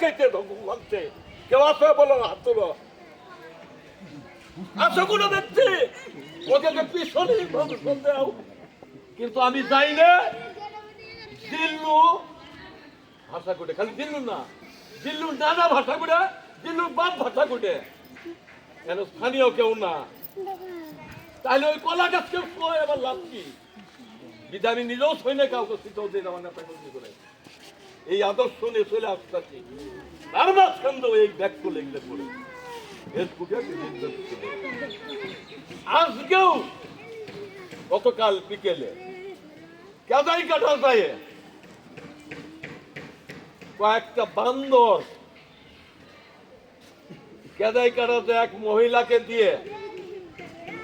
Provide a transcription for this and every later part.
কেটে ধকুম লাগছে কেউ আসো বলো হাত তোলো আসো কোনো দেখছি ওদেরকে পিছনে ভবিষ্যৎ দাও কিন্তু আমি যাই না দিল্লু ভাষা কোটে খালি দিল্লু না দিল্লুর দাদা ভাষা কোটে দিল্লুর বাপ ভাষা কোটে কেন স্থানীয় কেউ না তাহলে ওই কলা গাছকে এবার লাভ কি বিধা আমি নিজেও সই না কাউকে শীতও দিয়ে দেওয়া না করে এই আদর্শ নিয়ে চলে আসতেছি তার মাঝখান তো এই ব্যাগ করে এগুলো করে আজকেও গতকাল বিকেলে কেদাই কাটা যায় কয়েকটা বান্দর কেদাই কাটাতে এক মহিলাকে দিয়ে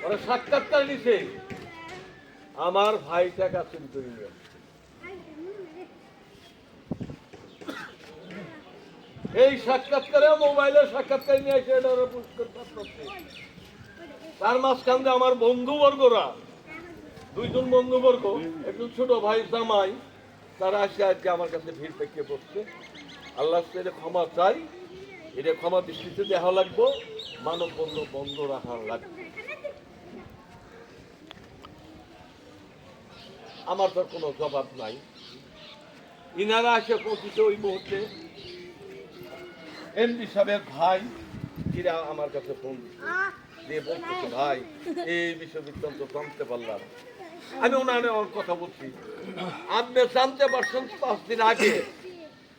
ওরা সাক্ষাৎকার নিছে আমার ভাইটা কাছে করিল এই সাক্ষাৎকারে মোবাইলে সাক্ষাৎকার নিয়ে এসে এটা ওরা পুরস্কার করছে তার মাঝখান আমার বন্ধুবর্গরা দুইজন বন্ধুবর্গ একজন ছোট ভাই জামাই তারা আসে আজকে আমার কাছে ভিড় পেকে পড়ছে আল্লাহ এটা ক্ষমা চাই এটা ক্ষমা দৃষ্টিতে দেখা লাগবো মানব বন্ধ বন্ধ রাখা লাগবে আমার তো কোনো জবাব নাই ইনারা এসে পৌঁছেছে ওই মুহূর্তে এমডি সাহেবের ভাই এরা আমার কাছে ফোন দিয়ে বলতেছে ভাই এই বিশ্ববিদ্যালয় জানতে পারলাম আমি ওনার কথা বলছি আপনি জানতে পারছেন 5 দিন আগে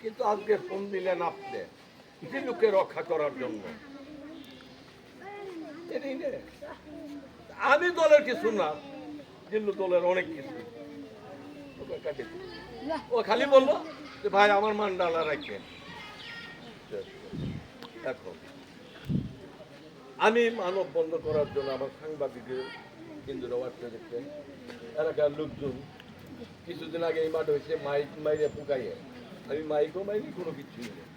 কিন্তু আজকে ফোন দিলেন আপনি দিল্লুকে রক্ষা করার জন্য আমি দলের কিছু না দিল্লু দলের অনেক কিছু ও খালি বললো যে ভাই আমার মান্ডালা রাখেন এখন আমি মানব বন্ধ করার জন্য আমার সাংবাদিকের কেন্দ্র আসতে দেখছেন এলাকার লোকজন কিছুদিন আগে এই মাঠ হয়েছে মাইক মাইরে পুকাইয়ে আমি মাইকও মাইনি কোনো কিছুই নেই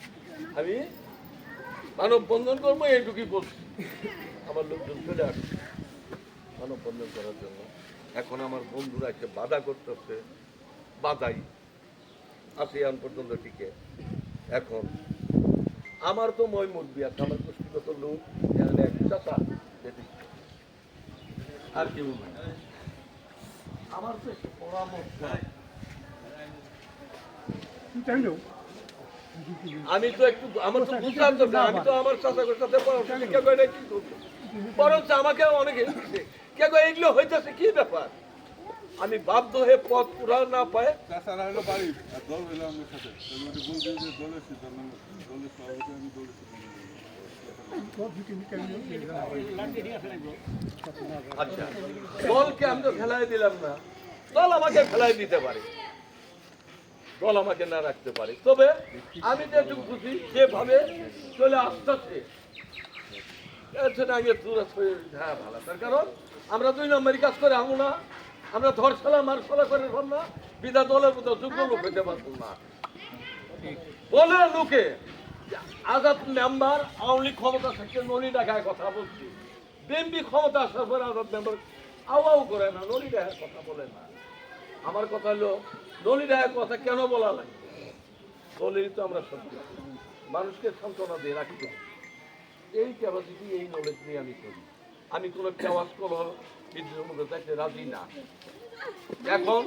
আমি মানব বন্ধন করবো এইটুকুই বলছি আমার লোকজন চলে আসছে মানব বন্ধন করার জন্য এখন আমার বন্ধুরা এসে বাধা করতেছে বাধাই আসিয়ান পর্যন্ত টিকে এখন আমার তো মই মুরবি আছে আমার পুষ্টিগত লোক এখানে এক চাষা আর কেউ আমার তো পরামর্শ আমি তো একটু আমার তো বুঝলাম তো আমি তো আমার চাষার সাথে বরঞ্চ আমাকে অনেকে কে গো এগুলো হইতেছে কি ব্যাপার আমি বাধ্য হয়ে পথ পুরা না পায় আচ্ছা দলকে আমি তো ফেলাই দিলাম না দল আমাকে ফেলাই দিতে পারে দল আমাকে না রাখতে পারে তবে আমি যেটুকু খুশি যেভাবে চলে আসতেছে হ্যাঁ ভালো তার কারণ আমরা 2 নম্বরই কাজ করে আমু না আমরা ধরছলা মারছলা করে না বিধা দলের মতো যোগ্য লোক হইতে পারবো না বলে লোকে আজাদ মেম্বার আওয়ামী লীগ ক্ষমতা থাকতে নলি ডাকায় কথা বলছি বিএনপি ক্ষমতা আসার পরে আজাদ মেম্বার আও করে না নলি ডাকায় কথা বলে না আমার কথা হলো নলি ডাকায় কথা কেন বলা লাগে বলেই তো আমরা সত্যি মানুষকে সান্ত্বনা দিয়ে রাখতে এই ক্যাপাসিটি এই নলেজ নিয়ে আমি করি আমি কোনো কেওয়াজ কোনো বিদ্রোহের মধ্যে থাকতে রাজি না এখন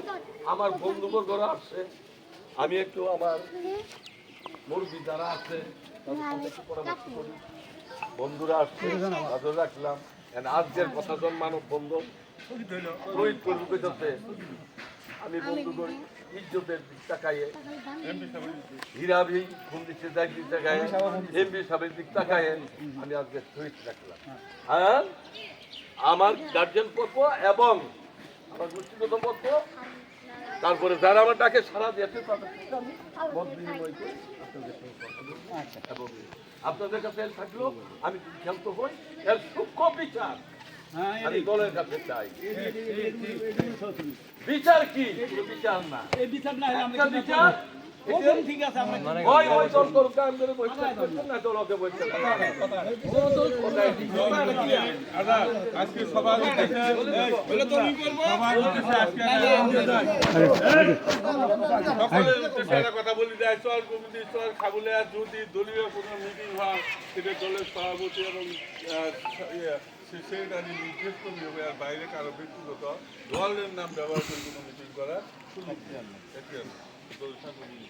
আমার বন্ধুবর্গরা আসছে আমি একটু আমার মুরব্বী যারা আছে তাদের সাথে একটু পরামর্শ করি বন্ধুরা আসছে তাদের রাখলাম আজকের কথা জন মানব বন্ধু শহীদ করতে আমি বন্ধু করি ইজ্জতের দিক তাকাইয়ে হীরাভি খুন দিচ্ছে দেখ দিক তাকায় এমপি সাহেবের দিক তাকাইয়ে আমি আজকে শহীদ রাখলাম হ্যাঁ আমার গার্জেন পক্ষ এবং আমার গোষ্ঠীগত পক্ষ তারপরে যারা আমার ডাকে সারা দিয়েছে তাদের আমি মত বিনিময় করে আপনাদের কাছে থাকলেও আমি ক্ষান্ত হই এর সূক্ষ্ম বিচার আমি দলের কাছে চাই বিচার কি বিচার না বিচার ঠিক আছে আমরা ওই দল করুক কাম করে বসে থাকবেন না তো লোকে বসে থাকবেন। আজকে সবার সকলের উদ্দেশ্যে একটা কথা বলি যায়, চর কমিটি চর খাবলে যদি দলীয় কোনো মিটিং হয় সেটা দলের সভাপতি এবং সেক্রেটারি নির্দেশ করবে হবে, আর বাইরে কারো ব্যক্তিগত দলের নাম ব্যবহার করে কোনো মিটিং করা সুযোগ নেই।